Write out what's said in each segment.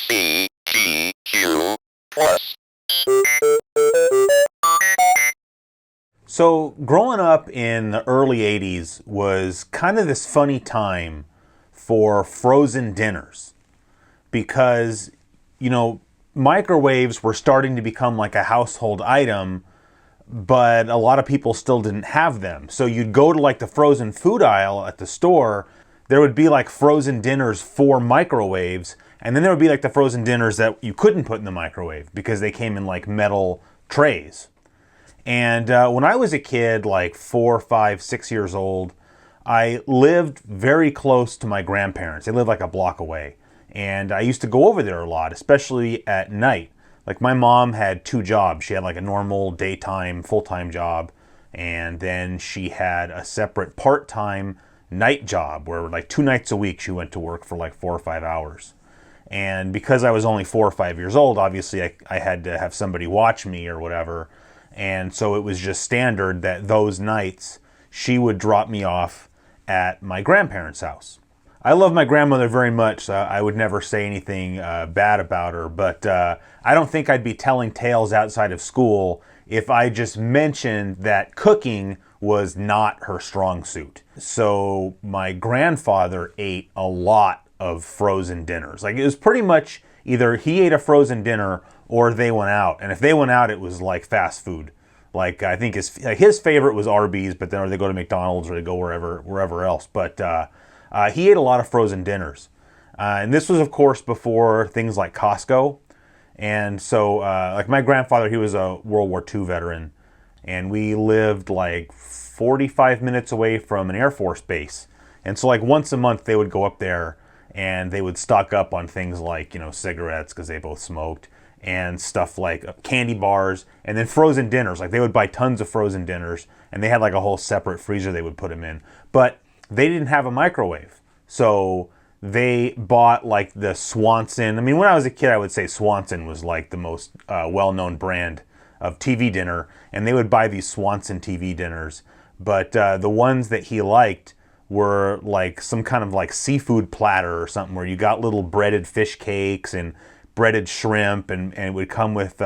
CGQ Plus. So growing up in the early 80s was kind of this funny time for frozen dinners because, you know, microwaves were starting to become like a household item, but a lot of people still didn't have them. So you'd go to like the frozen food aisle at the store, there would be like frozen dinners for microwaves, and then there would be like the frozen dinners that you couldn't put in the microwave because they came in like metal trays. And when I was a kid, like 4, 5, 6 years old, I lived very close to my grandparents. They lived like a block away. And I used to go over there a lot, especially at night. Like my mom had 2 jobs. She had like a normal daytime, full-time job. And then she had a separate part-time night job where like 2 nights a week she went to work for like 4 or 5 hours. And because I was only 4 or 5 years old, obviously I had to have somebody watch me or whatever. And so it was just standard that those nights she would drop me off at my grandparents' house. I love my grandmother very much, so I would never say anything bad about her, but I don't think I'd be telling tales outside of school if I just mentioned that cooking was not her strong suit. So my grandfather ate a lot of frozen dinners. Like it was pretty much either he ate a frozen dinner or they went out. And if they went out, it was like fast food. Like I think his favorite was Arby's, but then or they go to McDonald's or they go wherever else. But he ate a lot of frozen dinners, and this was of course before things like Costco. And so like my grandfather, he was a World War II veteran, and we lived like 45 minutes away from an Air Force base. And so like once a month they would go up there and they would stock up on things like, you know, cigarettes because they both smoked, and stuff like candy bars, and then frozen dinners. Like they would buy tons of frozen dinners, and they had like a whole separate freezer they would put them in. But they didn't have a microwave, so they bought like the Swanson. I mean, when I was a kid, I would say Swanson was like the most well-known brand of TV dinner, and they would buy these Swanson TV dinners. But the ones that he liked were like some kind of like seafood platter or something where you got little breaded fish cakes and breaded shrimp, and it would come with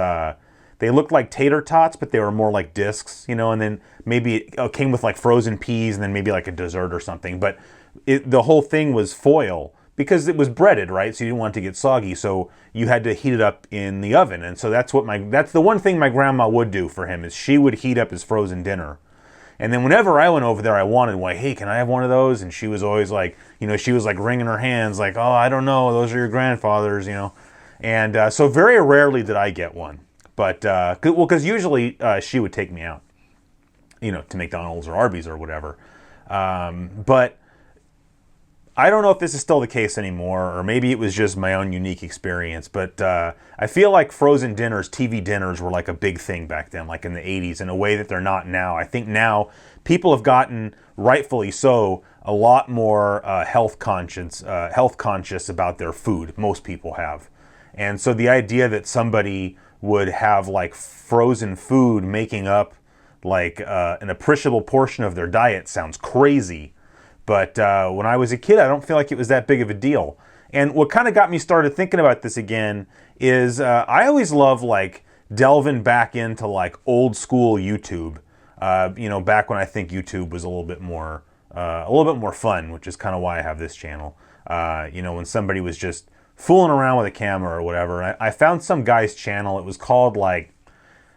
they looked like tater tots, but they were more like discs, you know, and then maybe it came with like frozen peas and then maybe like a dessert or something. But the whole thing was foil because it was breaded, right? So you didn't want it to get soggy, so you had to heat it up in the oven. And so that's the one thing my grandma would do for him, is she would heat up his frozen dinner. And then whenever I went over there, I wanted, like, hey, can I have one of those? And she was always like, you know, she was like wringing her hands like, oh, I don't know, those are your grandfather's, you know. And so very rarely did I get one. But, because usually she would take me out, you know, to McDonald's or Arby's or whatever. But I don't know if this is still the case anymore, or maybe it was just my own unique experience. But I feel like frozen dinners, TV dinners, were like a big thing back then, like in the 80s, in a way that they're not now. I think now people have gotten, rightfully so, a lot more health conscious about their food. Most people have. And so the idea that somebody would have like frozen food making up like an appreciable portion of their diet sounds crazy. But when I was a kid, I don't feel like it was that big of a deal. And what kind of got me started thinking about this again is I always love like delving back into like old school YouTube. You know, back when I think YouTube was a little bit more fun, which is kind of why I have this channel. You know, when somebody was just fooling around with a camera or whatever. I found some guy's channel. It was called like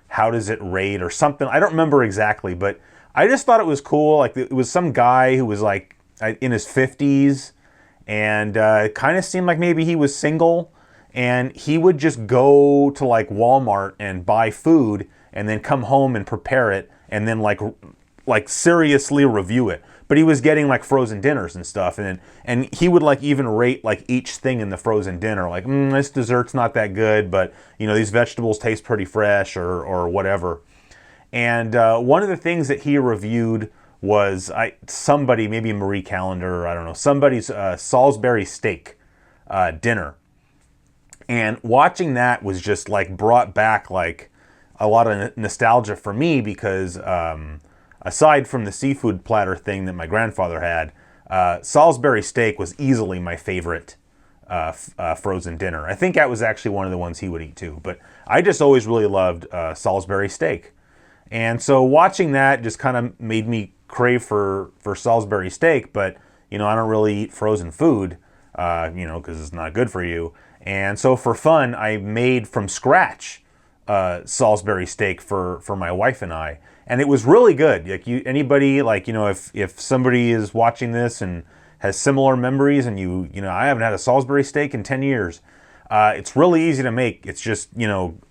How Does It Rate or something. I don't remember exactly, but I just thought it was cool. Like it was some guy who was like in his 50s, and it kind of seemed like maybe he was single, and he would just go to like Walmart and buy food and then come home and prepare it and then like seriously review it. But he was getting like frozen dinners and stuff, and he would like even rate like each thing in the frozen dinner, like this dessert's not that good, but you know, these vegetables taste pretty fresh or whatever. And one of the things that he reviewed was somebody, maybe Marie Callender, I don't know, somebody's Salisbury steak dinner. And watching that was just like brought back like a lot of nostalgia for me because aside from the seafood platter thing that my grandfather had, Salisbury steak was easily my favorite frozen dinner. I think that was actually one of the ones he would eat too. But I just always really loved Salisbury steak. And so watching that just kind of made me crave for Salisbury steak. But, I don't really eat frozen food, because it's not good for you. And so for fun, I made from scratch Salisbury steak for my wife and I. And it was really good. Anybody, if somebody is watching this and has similar memories and I haven't had a Salisbury steak in 10 years. It's really easy to make. It's just,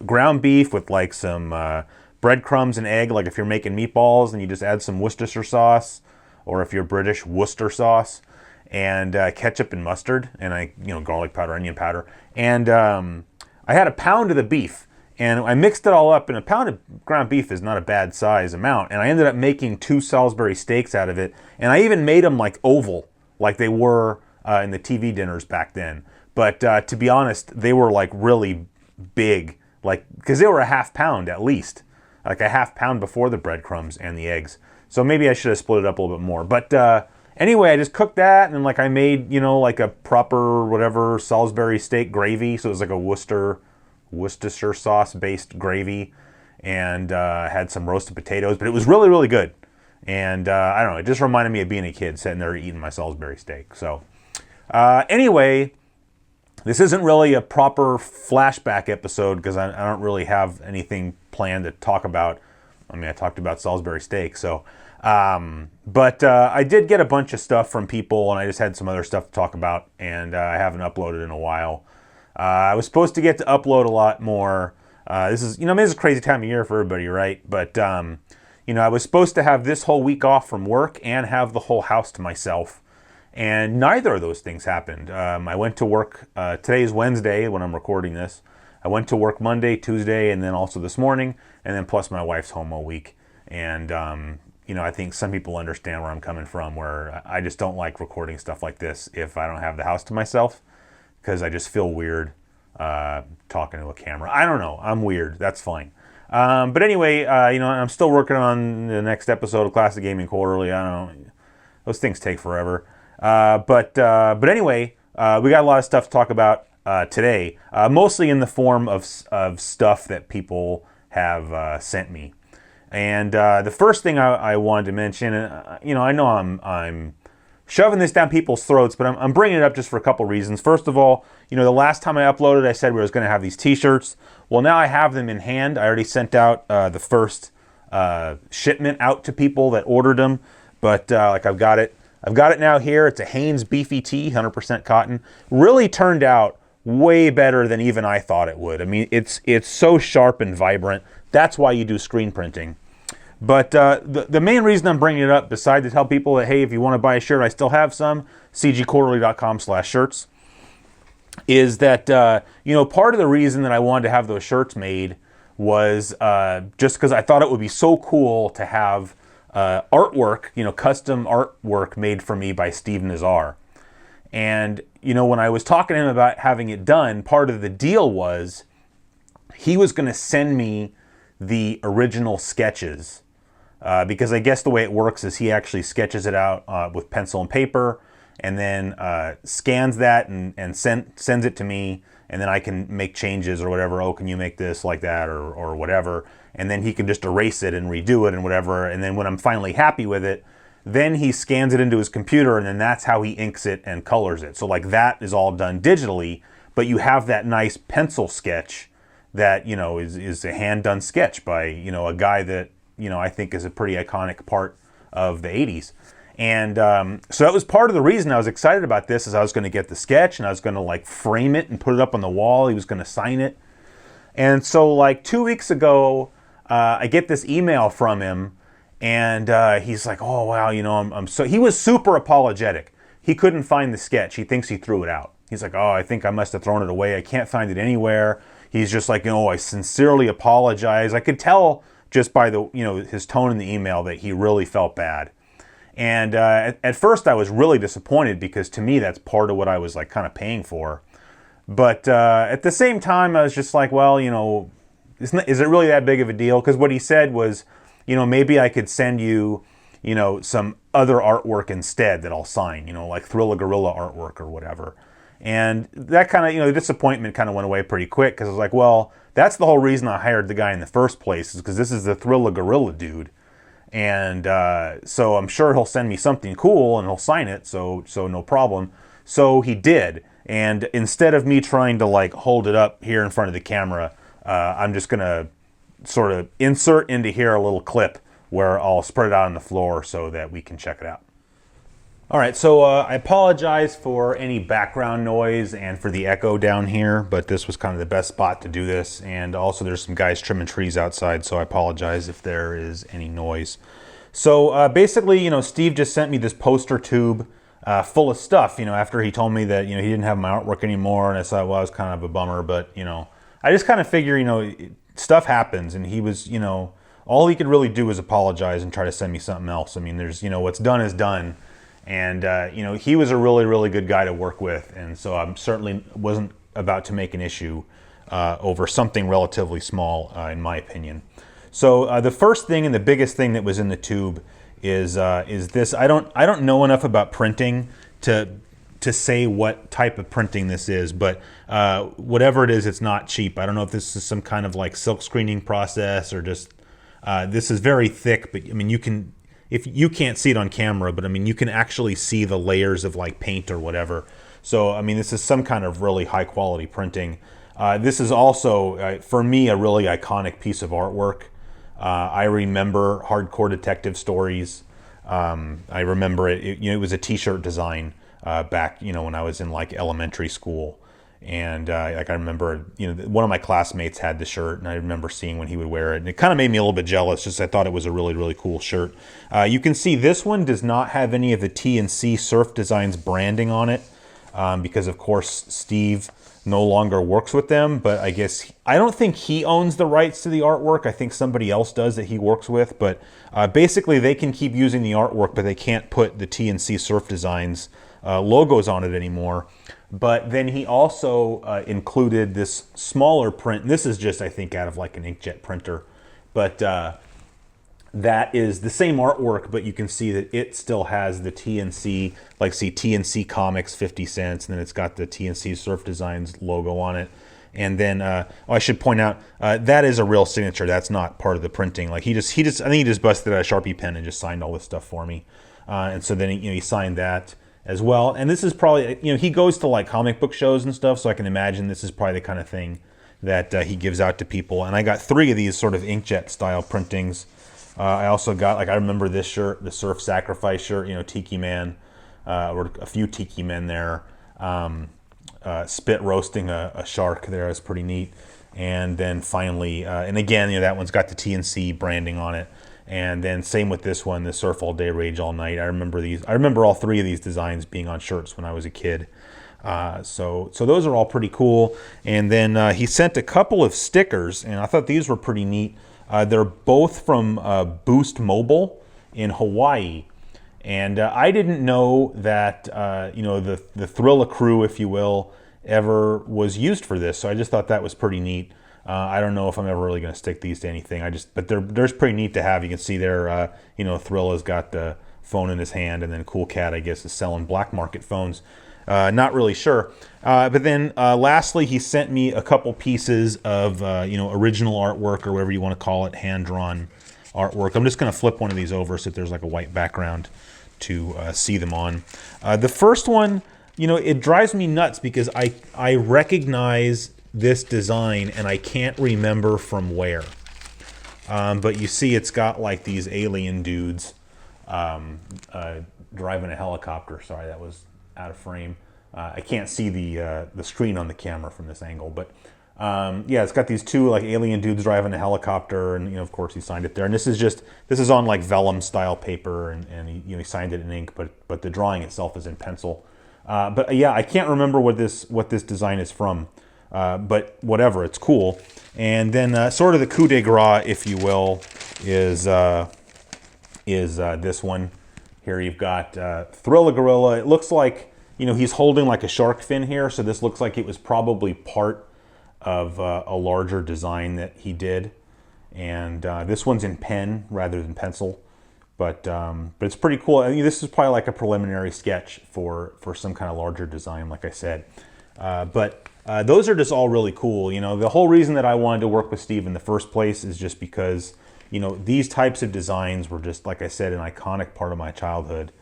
ground beef with like some breadcrumbs and egg. Like if you're making meatballs, and you just add some Worcestershire sauce, or if you're British, Worcester sauce, and ketchup and mustard, and garlic powder, onion powder. And I had a pound of the beef, and I mixed it all up, and a pound of ground beef is not a bad size amount. And I ended up making 2 Salisbury steaks out of it. And I even made them like oval, like they were in the TV dinners back then. But to be honest, they were like really big, because they were a half pound at least, like a half pound before the breadcrumbs and the eggs. So maybe I should have split it up a little bit more. But anyway, I just cooked that, and then I made, like a proper whatever Salisbury steak gravy. So it was like a Worcestershire sauce based gravy, and had some roasted potatoes. But it was really, really good. And I don't know, it just reminded me of being a kid sitting there eating my Salisbury steak. So anyway, this isn't really a proper flashback episode because I don't really have anything planned to talk about. I mean, I talked about Salisbury steak. So, but I did get a bunch of stuff from people, and I just had some other stuff to talk about, and I haven't uploaded in a while. I was supposed to get to upload a lot more. This is a crazy time of year for everybody, right? But I was supposed to have this whole week off from work and have the whole house to myself. And neither of those things happened. I went to work, today is Wednesday when I'm recording this. I went to work Monday, Tuesday, and then also this morning. And then plus my wife's home all week. And, I think some people understand where I'm coming from, where I just don't like recording stuff like this if I don't have the house to myself. Because I just feel weird talking to a camera. I don't know. I'm weird. That's fine. But anyway, I'm still working on the next episode of Classic Gaming Quarterly. I don't know. Those things take forever. But anyway, we got a lot of stuff to talk about today, mostly in the form of stuff that people have sent me. And the first thing I wanted to mention, I know I'm shoving this down people's throats, but I'm bringing it up just for a couple reasons. First of all, the last time I uploaded, I said we was going to have these t-shirts. Well, now I have them in hand. I already sent out the first shipment out to people that ordered them, but I've got it now here. It's a Hanes Beefy Tee, 100% cotton. Really turned out way better than even I thought it would. I mean, it's so sharp and vibrant. That's why you do screen printing. But the main reason I'm bringing it up, besides to tell people that, hey, if you want to buy a shirt, I still have some, cgquarterly.com/shirts, is that, part of the reason that I wanted to have those shirts made was just because I thought it would be so cool to have artwork, custom artwork made for me by Steve Nazar. And, when I was talking to him about having it done, part of the deal was he was going to send me the original sketches. Because I guess the way it works is he actually sketches it out with pencil and paper, and then scans that and sends it to me, and then I can make changes or whatever. Oh, can you make this like that or whatever? And then he can just erase it and redo it and whatever. And then when I'm finally happy with it, then he scans it into his computer, and then that's how he inks it and colors it. So that is all done digitally, but you have that nice pencil sketch that, is a hand-done sketch by, a guy that, I think is a pretty iconic part of the 80s. And so that was part of the reason I was excited about this, is I was going to get the sketch, and I was going to frame it and put it up on the wall. He was going to sign it. And so 2 weeks ago, I get this email from him, and he's like, oh, wow, I'm so... He was super apologetic. He couldn't find the sketch. He thinks he threw it out. He's like, oh, I think I must have thrown it away. I can't find it anywhere. He's just like, I sincerely apologize. I could tell just by the, his tone in the email that he really felt bad. And at first I was really disappointed, because to me that's part of what I was kind of paying for. But at the same time I was just like, well, is it really that big of a deal? Because what he said was, maybe I could send you, some other artwork instead that I'll sign, like Thrilla Gorilla artwork or whatever. And that kind of, the disappointment kind of went away pretty quick, because I was like, well, that's the whole reason I hired the guy in the first place, is because this is the Thrilla Gorilla dude. And so I'm sure he'll send me something cool and he'll sign it, so no problem. So he did. And instead of me trying to like hold it up here in front of the camera, I'm just going to sort of insert into here a little clip where I'll spread it out on the floor so that we can check it out. All right, so I apologize for any background noise and for the echo down here, but this was kind of the best spot to do this. And also there's some guys trimming trees outside, so I apologize if there is any noise. So basically, Steve just sent me this poster tube full of stuff, after he told me that, he didn't have my artwork anymore. And I thought, well, it was kind of a bummer, but, I just kind of figure, stuff happens, and he was, all he could really do was apologize and try to send me something else. I mean, there's, what's done is done. And, he was a really, really good guy to work with. And so I certainly wasn't about to make an issue over something relatively small, in my opinion. So the first thing and the biggest thing that was in the tube is this. I don't know enough about printing to say what type of printing this is, but whatever it is, it's not cheap. I don't know if this is some kind of like silk screening process or just, this is very thick, but I mean, if you can't see it on camera, but I mean, you can actually see the layers of like paint or whatever. So, I mean, this is some kind of really high quality printing. This is also, for me, a really iconic piece of artwork. I remember Hardcore Detective Stories. I remember it was a t-shirt design back, when I was in like elementary school. And I remember, one of my classmates had the shirt, and I remember seeing when he would wear it, and it kind of made me a little bit jealous. Just I thought it was a really, really cool shirt. You can see this one does not have any of the T&C Surf Designs branding on it, because of course Steve no longer works with them. But I don't think he owns the rights to the artwork. I think somebody else does that he works with. But basically, they can keep using the artwork, but they can't put the T&C Surf Designs logos on it anymore. But then he also included this smaller print. This is just, I think, out of like an inkjet printer. But that is the same artwork, but you can see that it still has the TNC, like see TNC Comics 50 cents, and then it's got the TNC Surf Designs logo on it. And then I should point out that is a real signature. That's not part of the printing. Like I think he just busted out a Sharpie pen and just signed all this stuff for me. And so then he signed that as well. And this is probably, he goes to like comic book shows and stuff, so I can imagine this is probably the kind of thing that he gives out to people. And I got 3 of these sort of inkjet style printings. I also got, I remember this shirt, the Surf Sacrifice shirt, Tiki Man, or a few Tiki Men there, spit roasting a shark there. Is pretty neat. And then finally, and again, that one's got the TNC branding on it. And then same with this one, the Surf All Day, Rage All Night. I remember all 3 of these designs being on shirts when I was a kid. So those are all pretty cool. And then he sent a couple of stickers, and I thought these were pretty neat. They're both from Boost Mobile in Hawaii. And I didn't know that, the Thrilla crew, if you will, ever was used for this. So I just thought that was pretty neat. I don't know if I'm ever really going to stick these to anything. But they're pretty neat to have. You can see there, Thrilla's got the phone in his hand, and then Cool Cat, I guess, is selling black market phones. Not really sure. But then lastly, he sent me a couple pieces of, original artwork, or whatever you want to call it, hand-drawn artwork. I'm just going to flip one of these over so that there's like a white background to see them on. The first one, it drives me nuts because I recognize this design and I can't remember from where. But you see it's got like these alien dudes driving a helicopter. Sorry, that was out of frame. I can't see the screen on the camera from this angle, but yeah, it's got these 2 like alien dudes driving a helicopter, and of course he signed it there. And this is on like vellum style paper, and he signed it in ink, but the drawing itself is in pencil. But yeah, I can't remember what this design is from, but whatever, it's cool. And then sort of the coup de grace, if you will, is this one. Here you've got Thrilla Gorilla. It looks like, he's holding like a shark fin here, so this looks like it was probably part of a larger design that he did. And this one's in pen rather than pencil. But it's pretty cool. I mean, this is probably like a preliminary sketch for some kind of larger design, like I said. But those are just all really cool. You know, the whole reason that I wanted to work with Steve in the first place is just because, you know, these types of designs were just, like I said, an iconic part of my childhood.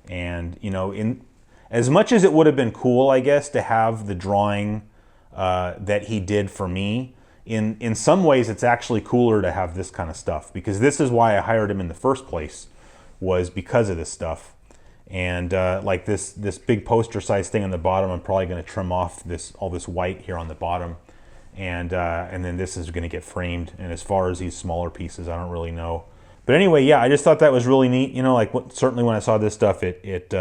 And, you know, in as much as it would have been cool, I guess, to have the drawing that he did for me, in some ways it's actually cooler to have this kind of stuff, because this is why I hired him in the first place, was because of this stuff. And like this big poster size thing on the bottom, I'm probably going to trim off all this white here on the bottom, and then this is going to get framed. And as far as these smaller pieces, I don't really know. But anyway, yeah, I just thought that was really neat. You know, like certainly when I saw this stuff, it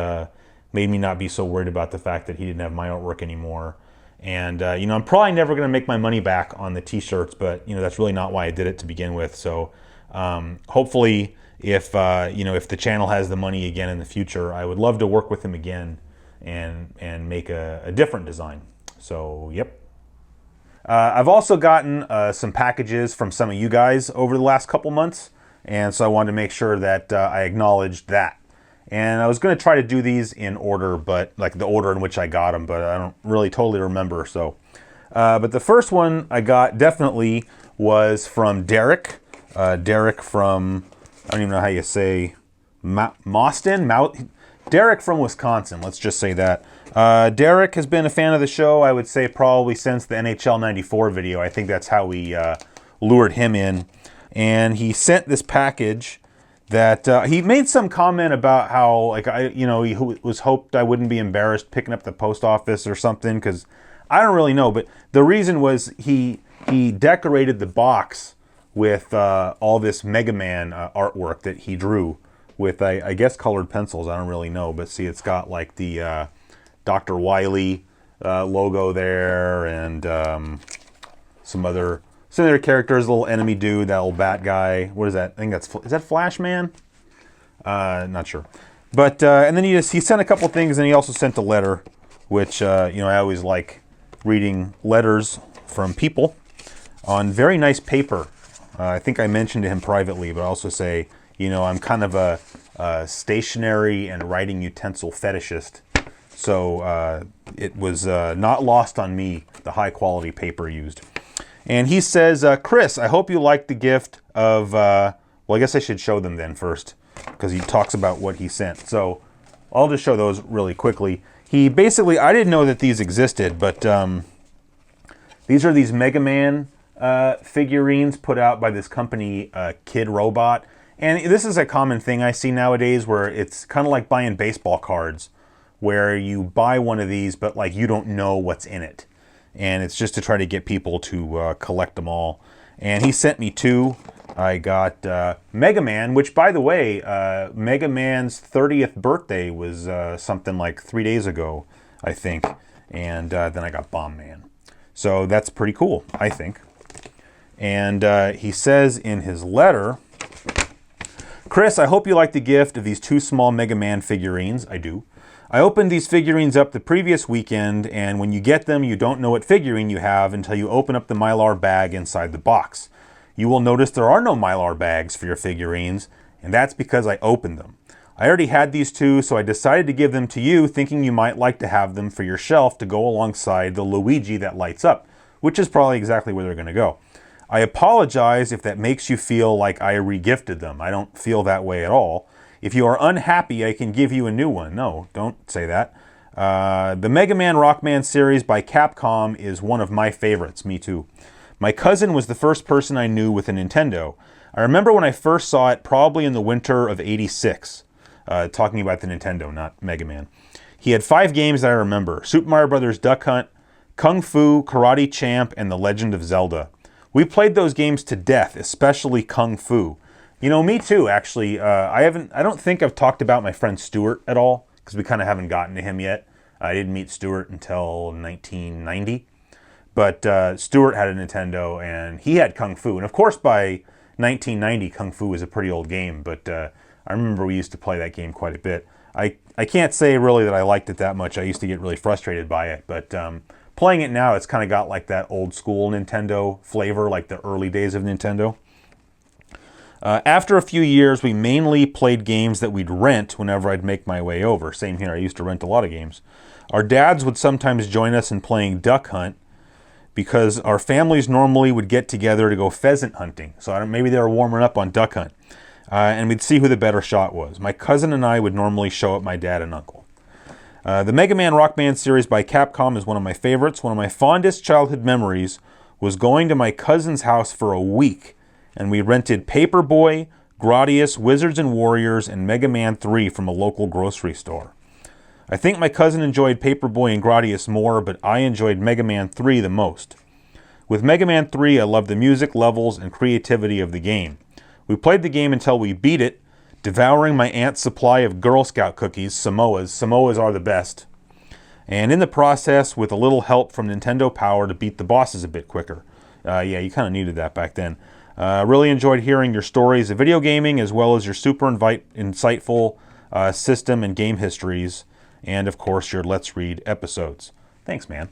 made me not be so worried about the fact that he didn't have my artwork anymore. And you know, I'm probably never going to make my money back on the t-shirts, but you know, that's really not why I did it to begin with. So hopefully, if you know, if the channel has the money again in the future, I would love to work with him again and make a different design. So yep. I've also gotten some packages from some of you guys over the last couple months, and so I wanted to make sure that I acknowledged that. And I was going to try to do these in order, but like the order in which I got them, but I don't really totally remember. So, but the first one I got definitely was from Derek. Derek from, I don't even know how you say, Mauston? Derek from Wisconsin, let's just say that. Derek has been a fan of the show, I would say probably since the NHL 94 video. I think that's how we lured him in. And he sent this package that he made some comment about how, like, he was hoped I wouldn't be embarrassed picking up the post office or something, because I don't really know. But the reason was he decorated the box with all this Mega Man artwork that he drew with, I guess, colored pencils. I don't really know, but see, it's got like the Dr. Wily logo there, and some other characters, little enemy dude, that old bat guy. What is that? I think is that Flash Man? Not sure. But and then he sent a couple things, and he also sent a letter, which I always like reading letters from people on very nice paper. I think I mentioned to him privately, but I also say, I'm kind of a stationery and writing utensil fetishist. So it was not lost on me, the high quality paper used. And he says, Chris, I hope you liked the gift of, well, I guess I should show them then first, because he talks about what he sent. So I'll just show those really quickly. He basically, I didn't know that these existed, but these are these Mega Man figurines put out by this company, Kid Robot. And this is a common thing I see nowadays, where it's kind of like buying baseball cards, where you buy one of these, but like you don't know what's in it. And it's just to try to get people to collect them all. And he sent me two. I got Mega Man, which, by the way, Mega Man's 30th birthday was something like 3 days ago, I think. And then I got Bomb Man. So that's pretty cool, I think. And he says in his letter, Chris, I hope you like the gift of these two small Mega Man figurines. I do. I opened these figurines up the previous weekend, and when you get them, you don't know what figurine you have until you open up the Mylar bag inside the box. You will notice there are no Mylar bags for your figurines, and that's because I opened them. I already had these two, so I decided to give them to you, thinking you might like to have them for your shelf to go alongside the Luigi that lights up, which is probably exactly where they're going to go. I apologize if that makes you feel like I re-gifted them. I don't feel that way at all. If you are unhappy, I can give you a new one. No, don't say that. The Mega Man Rockman series by Capcom is one of my favorites. Me too. My cousin was the first person I knew with a Nintendo. I remember when I first saw it, probably in the winter of '86. Talking about the Nintendo, not Mega Man. He had 5 games that I remember: Super Mario Bros. Duck Hunt, Kung Fu, Karate Champ, and The Legend of Zelda. We played those games to death, especially Kung Fu. Me too, actually. I don't think I've talked about my friend Stuart at all, because we kind of haven't gotten to him yet. I didn't meet Stuart until 1990. But Stuart had a Nintendo, and he had Kung Fu. And of course, by 1990, Kung Fu was a pretty old game, but I remember we used to play that game quite a bit. I can't say really that I liked it that much. I used to get really frustrated by it, but playing it now, it's kind of got like that old school Nintendo flavor, like the early days of Nintendo. After a few years, we mainly played games that we'd rent whenever I'd make my way over. Same here, I used to rent a lot of games. Our dads would sometimes join us in playing Duck Hunt because our families normally would get together to go pheasant hunting. So maybe they were warming up on Duck Hunt. And we'd see who the better shot was. My cousin and I would normally show up my dad and uncle. The Mega Man Rock Band series by Capcom is one of my favorites. One of my fondest childhood memories was going to my cousin's house for a week, and we rented Paperboy, Gradius, Wizards and Warriors, and Mega Man 3 from a local grocery store. I think my cousin enjoyed Paperboy and Gradius more, but I enjoyed Mega Man 3 the most. With Mega Man 3, I loved the music, levels, and creativity of the game. We played the game until we beat it, devouring my aunt's supply of Girl Scout cookies, Samoas. Samoas are the best. And in the process, with a little help from Nintendo Power to beat the bosses a bit quicker. Yeah, you kind of needed that back then. Really enjoyed hearing your stories of video gaming, as well as your super insightful system and game histories, and of course your Let's Read episodes. Thanks, man.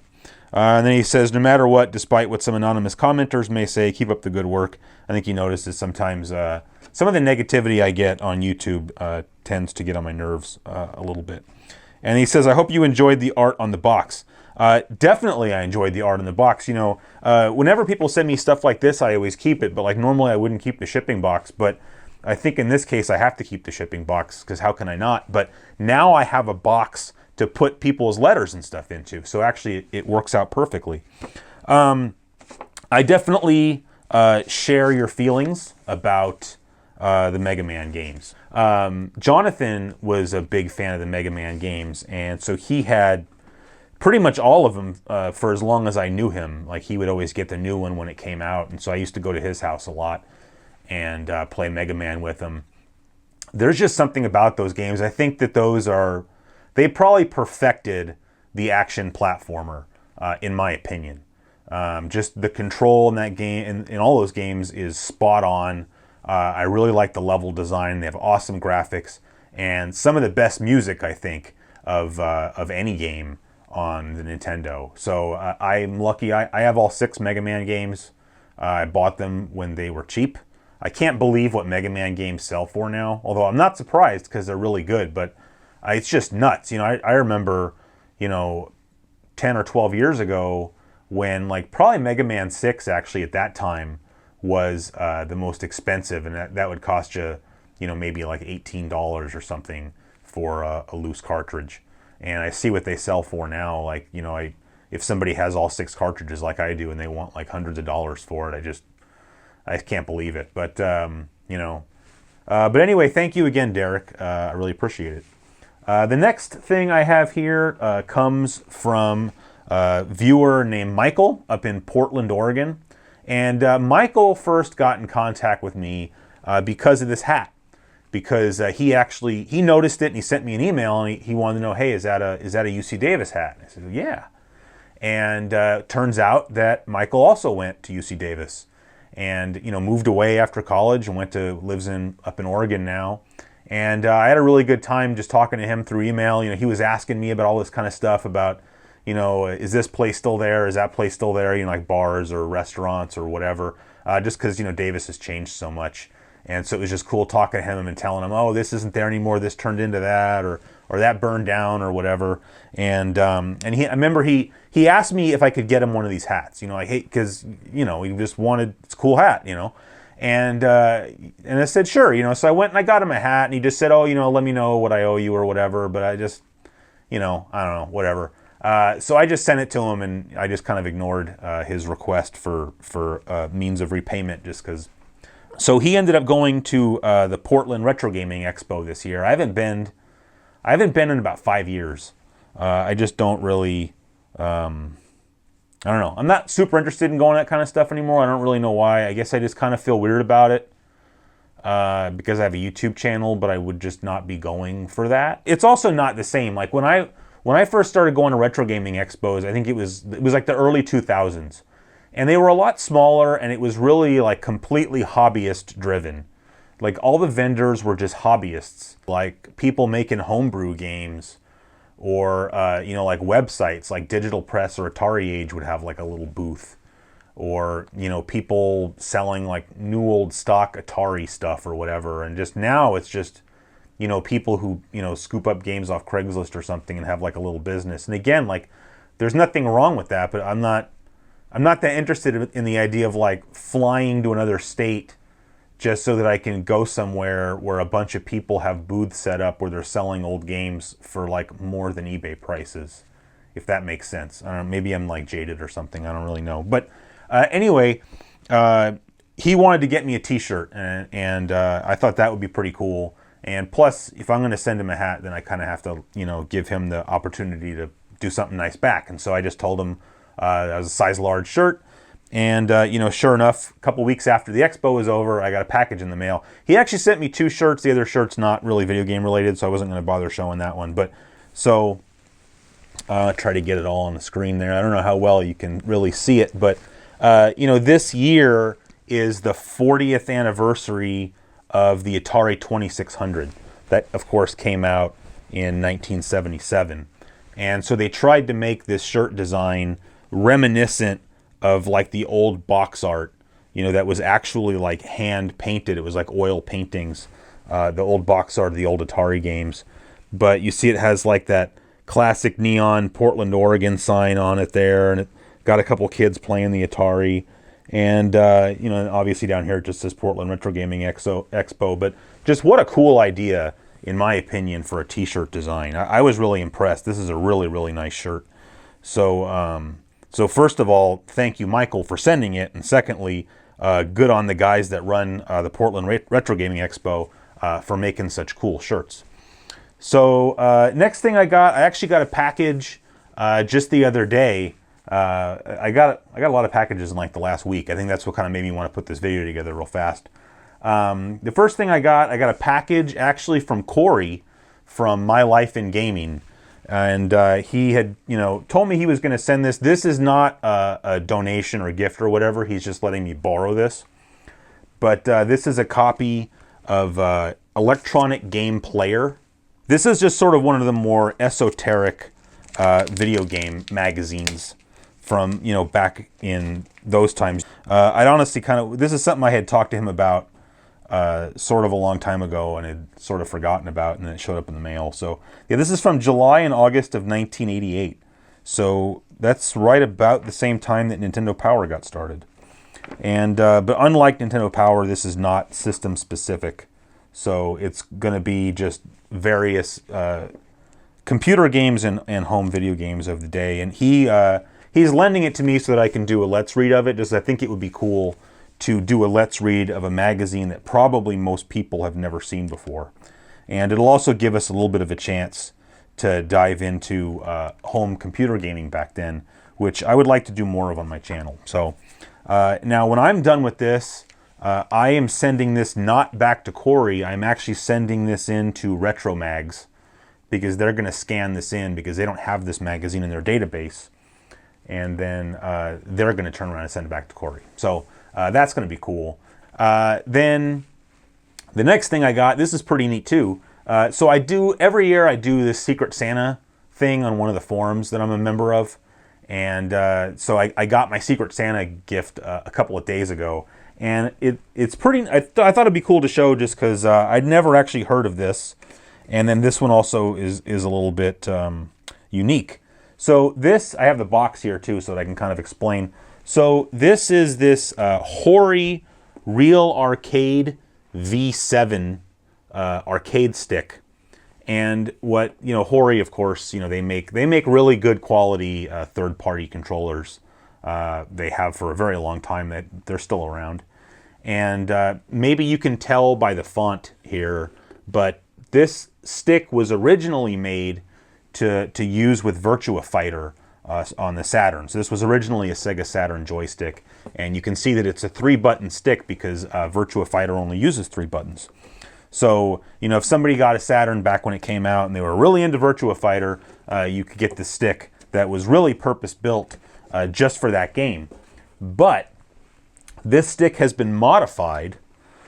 And then he says, no matter what, despite what some anonymous commenters may say, keep up the good work. I think he notices sometimes some of the negativity I get on YouTube tends to get on my nerves a little bit. And he says, I hope you enjoyed the art on the box. Definitely I enjoyed the art on the box. You know, whenever people send me stuff like this, I always keep it. But like normally I wouldn't keep the shipping box. But I think in this case I have to keep the shipping box because how can I not? But now I have a box to put people's letters and stuff into. So actually it works out perfectly. I definitely share your feelings about the Mega Man games. Jonathan was a big fan of the Mega Man games, and so he had pretty much all of them for as long as I knew him. Like he would always get the new one when it came out, and so I used to go to his house a lot and play Mega Man with him. There's just something about those games. I think that they probably perfected the action platformer, in my opinion. Just the control in that game, in all those games, is spot on. I really like the level design. They have awesome graphics and some of the best music, I think, of any game on the Nintendo. So I'm lucky. I have all 6 Mega Man games. I bought them when they were cheap. I can't believe what Mega Man games sell for now, although I'm not surprised because they're really good, but it's just nuts. You know, I remember, 10 or 12 years ago when like probably Mega Man 6 actually at that time was the most expensive, and that would cost you, maybe like $18 or something for a loose cartridge. And I see what they sell for now. Like, if somebody has all 6 cartridges like I do and they want like hundreds of dollars for it, I can't believe it. But, but anyway, thank you again, Derek. I really appreciate it. The next thing I have here comes from a viewer named Michael up in Portland, Oregon. And Michael first got in contact with me because of this hat. Because he noticed it and he sent me an email and he wanted to know, hey, is that a UC Davis hat? And I said, yeah. And turns out that Michael also went to UC Davis and moved away after college and lives up in Oregon now. And I had a really good time just talking to him through email. He was asking me about all this kind of stuff about, is this place still there? Is that place still there? Like bars or restaurants or whatever. Just because, Davis has changed so much. And so it was just cool talking to him and telling him, oh, this isn't there anymore. This turned into that, or that burned down, or whatever. And I remember he asked me if I could get him one of these hats. I hate because he just wanted it's a cool hat. And I said sure. So I went and I got him a hat, and he just said, oh, let me know what I owe you or whatever. But I just, I don't know, whatever. So I just sent it to him, and I just kind of ignored his request for means of repayment just because. So he ended up going to the Portland Retro Gaming Expo this year. I haven't been in about 5 years. I just don't really, I don't know. I'm not super interested in going to that kind of stuff anymore. I don't really know why. I guess I just kind of feel weird about it because I have a YouTube channel, but I would just not be going for that. It's also not the same. Like when I first started going to retro gaming expos, I think it was like the early 2000s. And they were a lot smaller, and it was really like completely hobbyist driven. Like all the vendors were just hobbyists, like people making homebrew games, or like websites like Digital Press or Atari Age would have like a little booth, or, you know, people selling like new old stock Atari stuff or whatever. And just now it's just, you know, people who, you know, scoop up games off Craigslist or something and have like a little business. And again, like, there's nothing wrong with that, but I'm not that interested in the idea of like flying to another state just so that I can go somewhere where a bunch of people have booths set up where they're selling old games for like more than eBay prices, if that makes sense. I don't know, maybe I'm like jaded or something. I don't really know. But anyway, he wanted to get me a t-shirt, and I thought that would be pretty cool. And plus, if I'm going to send him a hat, then I kind of have to, you know, give him the opportunity to do something nice back. And so I just told him that was a size large shirt. And, you know, sure enough, a couple weeks after the expo was over, I got a package in the mail. He actually sent me 2 shirts. The other shirt's not really video game related, so I wasn't going to bother showing that one. But so try to get it all on the screen there. I don't know how well you can really see it, but, you know, this year is the 40th anniversary of the Atari 2600. That, of course, came out in 1977. And so they tried to make this shirt design reminiscent of like the old box art, you know, that was actually like hand painted. It was like oil paintings, the old box art of the old Atari games. But you see it has like that classic neon Portland, Oregon sign on it there, and it got a couple kids playing the Atari. And, you know, obviously down here it just says Portland Retro Gaming Expo. But just what a cool idea, in my opinion, for a t-shirt design. I was really impressed. This is a really, really nice shirt. So, so first of all, thank you, Michael, for sending it. And secondly, good on the guys that run the Portland Retro Gaming Expo for making such cool shirts. So next thing I actually got a package just the other day. I got a lot of packages in like the last week. I think that's what kind of made me want to put this video together real fast. The first thing I got a package actually from Coury from My Life in Gaming. And he had, you know, told me he was going to send this. This is not a donation or gift or whatever. He's just letting me borrow this. But this is a copy of Electronic Game Player. This is just sort of one of the more esoteric video game magazines from, you know, back in those times. I'd honestly this is something I had talked to him about sort of a long time ago and had sort of forgotten about, and then it showed up in the mail. So yeah, this is from July and August of 1988. So that's right about the same time that Nintendo Power got started. And but unlike Nintendo Power, this is not system specific. So it's going to be just various computer games and home video games of the day. And he's lending it to me so that I can do a Let's Read of it, just I think it would be cool to do a Let's Read of a magazine that probably most people have never seen before. And it'll also give us a little bit of a chance to dive into home computer gaming back then, which I would like to do more of on my channel. So now when I'm done with this, I am sending this not back to Coury. I'm actually sending this into Retro Mags, because they're going to scan this in because they don't have this magazine in their database. And then they're going to turn around and send it back to Coury. So that's going to be cool. Then the next thing I got, this is pretty neat too. So every year I do this Secret Santa thing on one of the forums that I'm a member of. And so I got my Secret Santa gift a couple of days ago. And it's pretty, I thought it'd be cool to show just because I'd never actually heard of this. And then this one also is a little bit unique. So this, I have the box here too so that I can kind of explain. So this is this Coury Real Arcade V7 arcade stick. And what, you know, Coury, of course, you know, they make really good quality third-party controllers. They have for a very long time. That they're still around. And maybe you can tell by the font here, but this stick was originally made to use with Virtua Fighter on the Saturn. So this was originally a Sega Saturn joystick, and you can see that it's a 3-button stick because Virtua Fighter only uses 3 buttons. So, you know, if somebody got a Saturn back when it came out and they were really into Virtua Fighter, you could get this stick that was really purpose-built just for that game. But this stick has been modified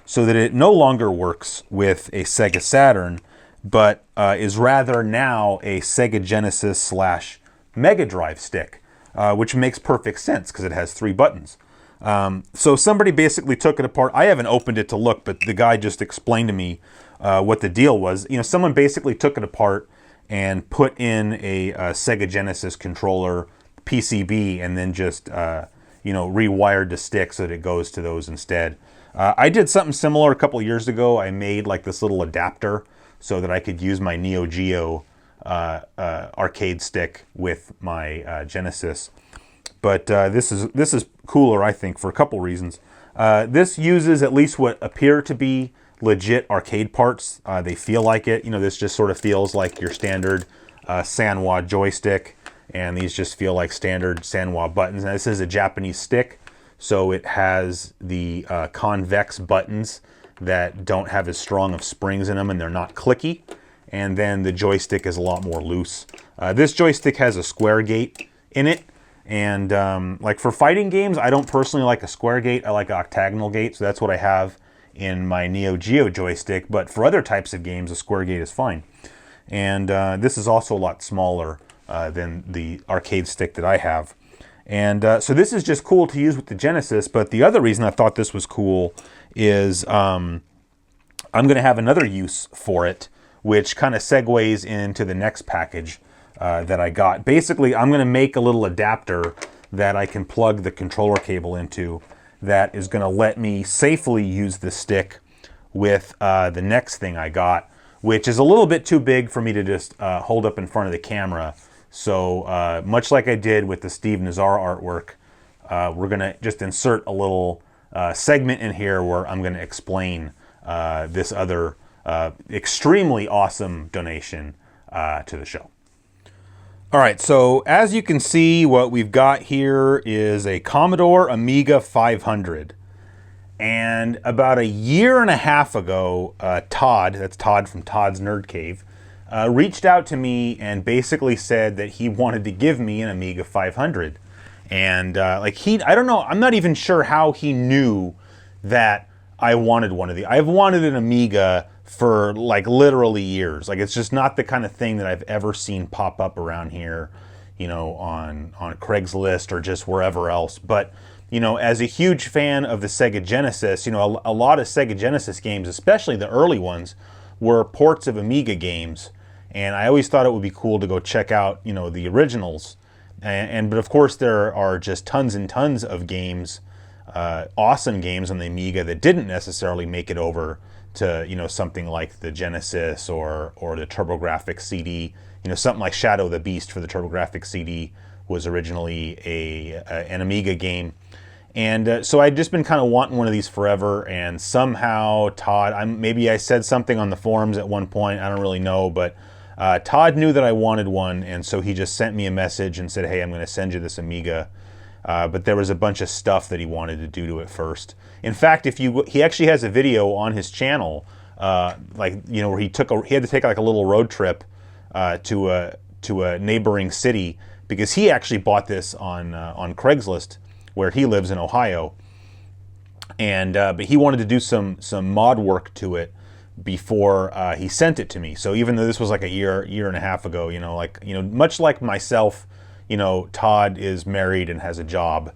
so that it no longer works with a Sega Saturn, but is rather now a Sega Genesis / Mega Drive stick, which makes perfect sense because it has 3 buttons. So somebody basically took it apart. I haven't opened it to look, but the guy just explained to me what the deal was. Someone basically took it apart and put in a Sega Genesis controller PCB and then just rewired the stick so that it goes to those instead. I did something similar a couple of years ago. I made like this little adapter so that I could use my Neo Geo arcade stick with my Genesis. But this is cooler, I think, for a couple reasons. This uses at least what appear to be legit arcade parts. They feel like it. This just sort of feels like your standard Sanwa joystick, and these just feel like standard Sanwa buttons. Now, this is a Japanese stick, so it has the convex buttons that don't have as strong of springs in them, and they're not clicky. And then the joystick is a lot more loose. This joystick has a square gate in it. And like for fighting games, I don't personally like a square gate. I like an octagonal gate, so that's what I have in my Neo Geo joystick. But for other types of games, a square gate is fine. And this is also a lot smaller than the arcade stick that I have. And so this is just cool to use with the Genesis. But the other reason I thought this was cool is I'm going to have another use for it, which kind of segues into the next package that I got. Basically, I'm going to make a little adapter that I can plug the controller cable into that is going to let me safely use the stick with the next thing I got, which is a little bit too big for me to just hold up in front of the camera. So much like I did with the Steve Nazar artwork, we're going to just insert a little segment in here where I'm going to explain this other extremely awesome donation to the show. All right, so as you can see, what we've got here is a Commodore Amiga 500. And about a year and a half ago, Todd, that's Todd from Todd's Nerd Cave, reached out to me and basically said that he wanted to give me an Amiga 500. And I don't know, I'm not even sure how he knew that I wanted one of these. I've wanted an Amiga for like literally years. Like, it's just not the kind of thing that I've ever seen pop up around here, on Craigslist or just wherever else. But, as a huge fan of the Sega Genesis, a lot of Sega Genesis games, especially the early ones, were ports of Amiga games. And I always thought it would be cool to go check out, the originals. But of course there are just tons and tons of games, awesome games on the Amiga that didn't necessarily make it over to something like the Genesis or the TurboGrafx CD. Something like Shadow the Beast for the TurboGrafx CD was originally an Amiga game. And so I'd just been kind of wanting one of these forever, and somehow Todd, maybe I said something on the forums at one point, I don't really know, but Todd knew that I wanted one, and so he just sent me a message and said, hey, I'm going to send you this Amiga. But there was a bunch of stuff that he wanted to do to it first. In fact, he actually has a video on his channel, where he had to take like a little road trip to a neighboring city, because he actually bought this on Craigslist, where he lives in Ohio, and but he wanted to do some mod work to it before he sent it to me. So even though this was like a year and a half ago, much like myself. Todd is married and has a job.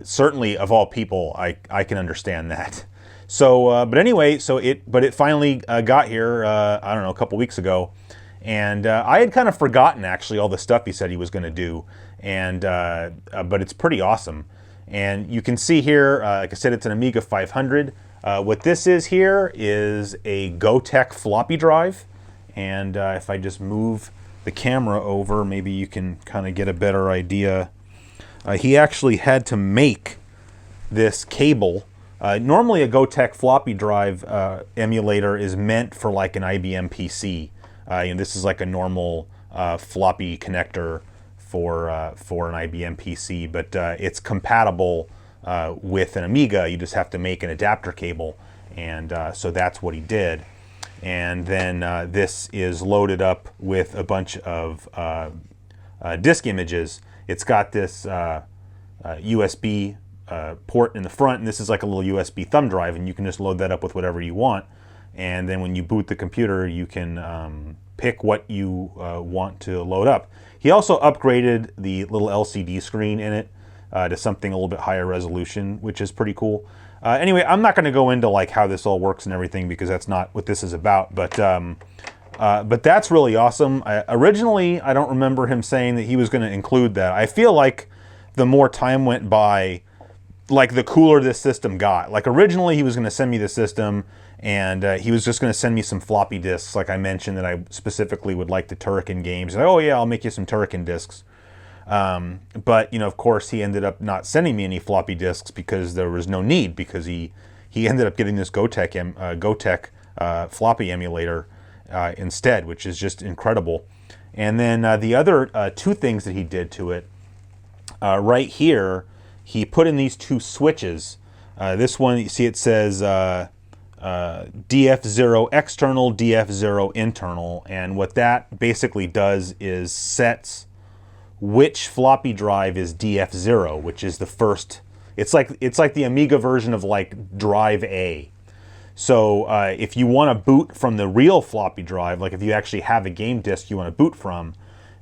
Certainly, of all people, I can understand that. So, but anyway, it finally got here, I don't know, a couple weeks ago. And I had kind of forgotten, actually, all the stuff he said he was going to do. But it's pretty awesome. And you can see here, like I said, it's an Amiga 500. What this is here is a Gotek floppy drive. And if I just move the camera over, maybe you can kind of get a better idea. He actually had to make this cable. Normally a Gotek floppy drive emulator is meant for like an IBM PC. This is like a normal floppy connector for an IBM PC, but it's compatible with an Amiga. You just have to make an adapter cable, and so that's what he did. And then this is loaded up with a bunch of disk images. It's got this USB port in the front, and this is like a little USB thumb drive, and you can just load that up with whatever you want. And then when you boot the computer, you can pick what you want to load up. He also upgraded the little LCD screen in it to something a little bit higher resolution, which is pretty cool. Anyway, I'm not going to go into like how this all works and everything because that's not what this is about. But that's really awesome. Originally, I don't remember him saying that he was going to include that. I feel like the more time went by, like the cooler this system got. Like originally, he was going to send me the system, and he was just going to send me some floppy disks, like I mentioned that I specifically would like the Turrican games. Like, oh yeah, I'll make you some Turrican disks. But of course, he ended up not sending me any floppy disks because there was no need, because he ended up getting this GoTech floppy emulator instead, which is just incredible. And then the other two things that he did to it, right here, he put in these two switches. This one, you see it says DF0 external, DF0 internal, and what that basically does is sets which floppy drive is DF0, which is the first. It's like the Amiga version of like drive A. So if you want to boot from the real floppy drive, like if you actually have a game disk you want to boot from,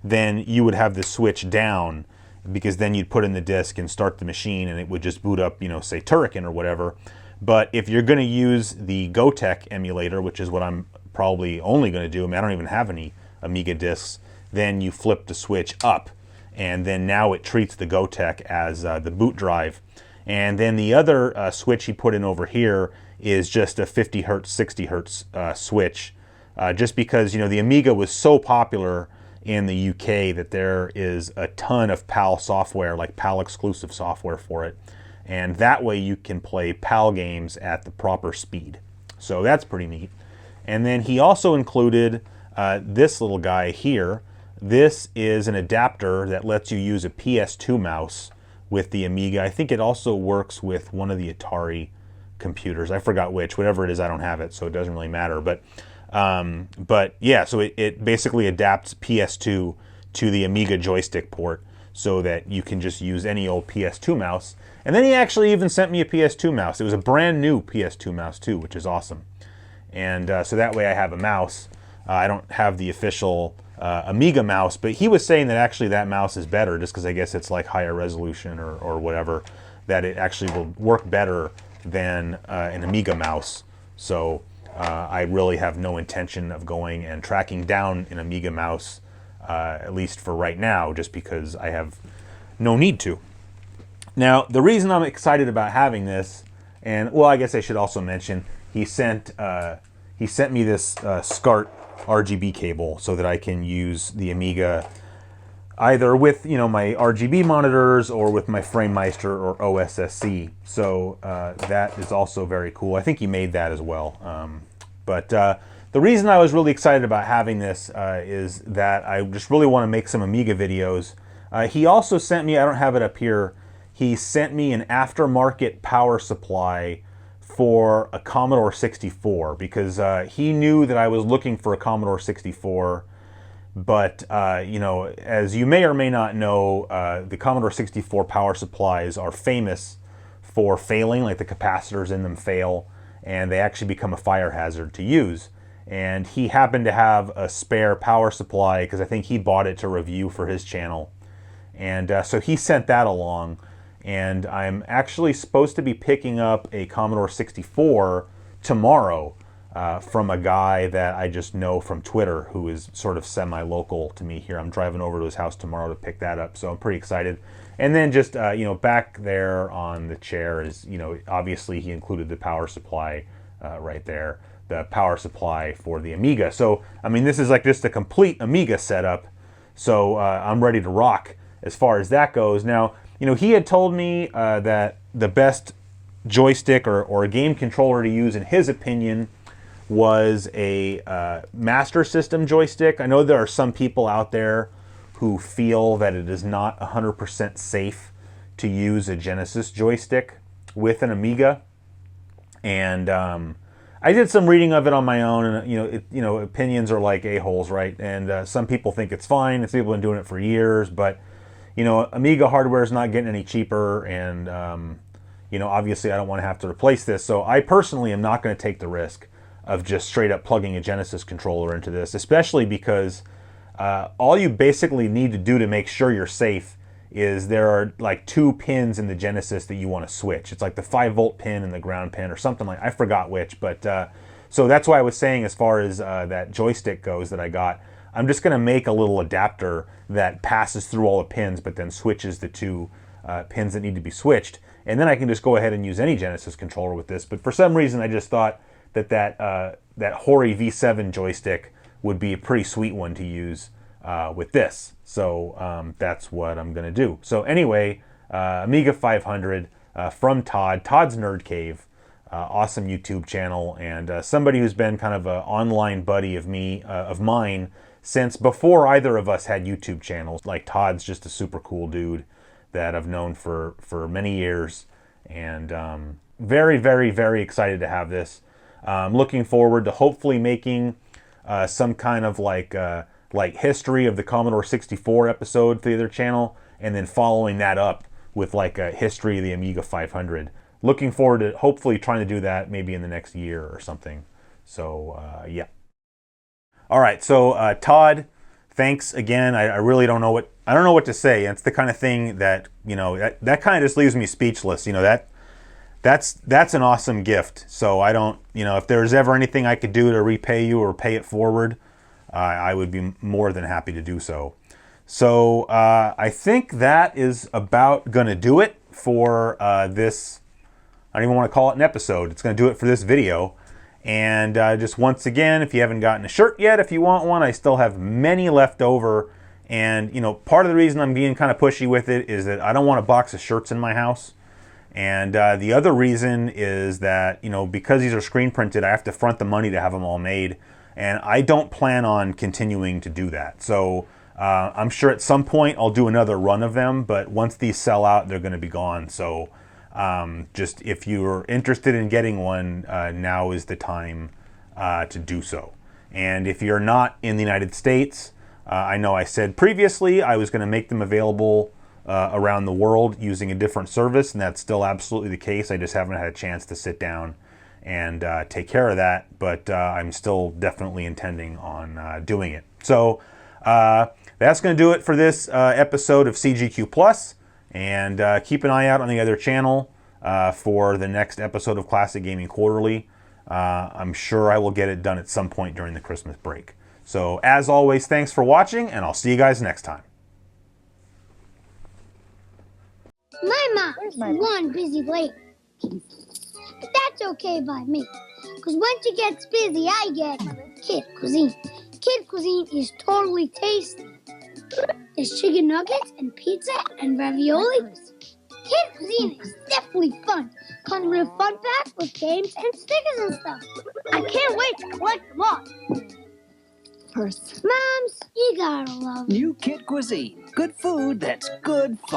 then you would have the switch down, because then you'd put in the disk and start the machine and it would just boot up, say Turrican or whatever. But if you're going to use the GoTech emulator, which is what I'm probably only going to do, I don't even have any Amiga disks, then you flip the switch up, and then now it treats the GoTech as the boot drive. And then the other switch he put in over here is just a 50 hertz, 60 hertz switch, just because the Amiga was so popular in the UK that there is a ton of PAL software, like PAL exclusive software for it, and that way you can play PAL games at the proper speed. So that's pretty neat. And then he also included this little guy here. This is an adapter that lets you use a PS2 mouse with the Amiga. I think it also works with one of the Atari computers. I forgot which. Whatever it is, I don't have it, so it doesn't really matter. But yeah, so it basically adapts PS2 to the Amiga joystick port so that you can just use any old PS2 mouse. And then he actually even sent me a PS2 mouse. It was a brand new PS2 mouse too, which is awesome. And so that way I have a mouse. I don't have the official Amiga mouse, but he was saying that actually that mouse is better, just because I guess it's like higher resolution or whatever, that it actually will work better than an Amiga mouse. So I really have no intention of going and tracking down an Amiga mouse, at least for right now, just because I have no need to. Now, the reason I'm excited about having this, and well, I guess I should also mention, he sent me this SCART RGB cable so that I can use the Amiga either with my RGB monitors or with my FrameMeister or OSSC. So that is also very cool. I think he made that as well. But the reason I was really excited about having this is that I just really want to make some Amiga videos. He also sent me, I don't have it up here, he sent me an aftermarket power supply for a Commodore 64, because he knew that I was looking for a Commodore 64. But, as you may or may not know, the Commodore 64 power supplies are famous for failing, like the capacitors in them fail, and they actually become a fire hazard to use. And he happened to have a spare power supply, because I think he bought it to review for his channel. And so he sent that along, and I'm actually supposed to be picking up a Commodore 64 tomorrow. From a guy that I just know from Twitter, who is sort of semi-local to me here. I'm driving over to his house tomorrow to pick that up, so I'm pretty excited. And then just, back there on the chair is, obviously he included the power supply right there, the power supply for the Amiga. So, I mean, this is like just a complete Amiga setup, so I'm ready to rock as far as that goes. Now, he had told me that the best joystick or a game controller to use, in his opinion, was a Master System joystick. I know there are some people out there who feel that it is not 100% safe to use a Genesis joystick with an Amiga, and I did some reading of it on my own, and opinions are like a-holes, right? And some people think it's fine. Some people have been doing it for years, but Amiga hardware is not getting any cheaper, and obviously I don't want to have to replace this, so I personally am not going to take the risk of just straight up plugging a Genesis controller into this, especially because all you basically need to do to make sure you're safe is there are like 2 pins in the Genesis that you want to switch. It's like the 5-volt pin and the ground pin or something like, I forgot which, but so that's why I was saying, as far as that joystick goes that I got, I'm just going to make a little adapter that passes through all the pins but then switches the 2 pins that need to be switched, and then I can just go ahead and use any Genesis controller with this. But for some reason I just thought that Coury V7 joystick would be a pretty sweet one to use with this. So that's what I'm going to do. So anyway, Amiga 500 from Todd, Todd's Nerd Cave, awesome YouTube channel, and somebody who's been kind of an online buddy of mine since before either of us had YouTube channels. Like, Todd's just a super cool dude that I've known for many years, and very, very, very excited to have this. Looking forward to hopefully making some kind of like history of the Commodore 64 episode for the other channel, and then following that up with like a history of the Amiga 500. Looking forward to hopefully trying to do that maybe in the next year or something. So yeah. All right, so Todd, thanks again. I really don't know what to say. It's the kind of thing that, you know, that kind of just leaves me speechless. You know, that's an awesome gift. So I don't, you know, if there's ever anything I could do to repay you or pay it forward, I would be more than happy to do so. So I think that is about going to do it for this. I don't even want to call it an episode. It's going to do it for this video. And just once again, if you haven't gotten a shirt yet, if you want one, I still have many left over. And, you know, part of the reason I'm being kind of pushy with it is that I don't want a box of shirts in my house. And the other reason is that, you know, because these are screen printed, I have to front the money to have them all made. And I don't plan on continuing to do that. So I'm sure at some point I'll do another run of them, but once these sell out, they're going to be gone. So just if you're interested in getting one, now is the time to do so. And if you're not in the United States, I know I said previously I was going to make them available around the world using a different service, and that's still absolutely the case. I just haven't had a chance to sit down and take care of that, but I'm still definitely intending on doing it. So that's going to do it for this episode of CGQ Plus, and keep an eye out on the other channel for the next episode of Classic Gaming Quarterly. I'm sure I will get it done at some point during the Christmas break. So as always, thanks for watching, and I'll see you guys next time. My mom's one busy lady. But that's okay by me. Because when she gets busy, I get kid cuisine. Kid cuisine is totally tasty. There's chicken nuggets and pizza and ravioli. Kid cuisine is definitely fun. Comes with a fun pack with games and stickers and stuff. I can't wait to collect them all. Moms, you gotta love it. New Kid Cuisine. Good food that's good fun.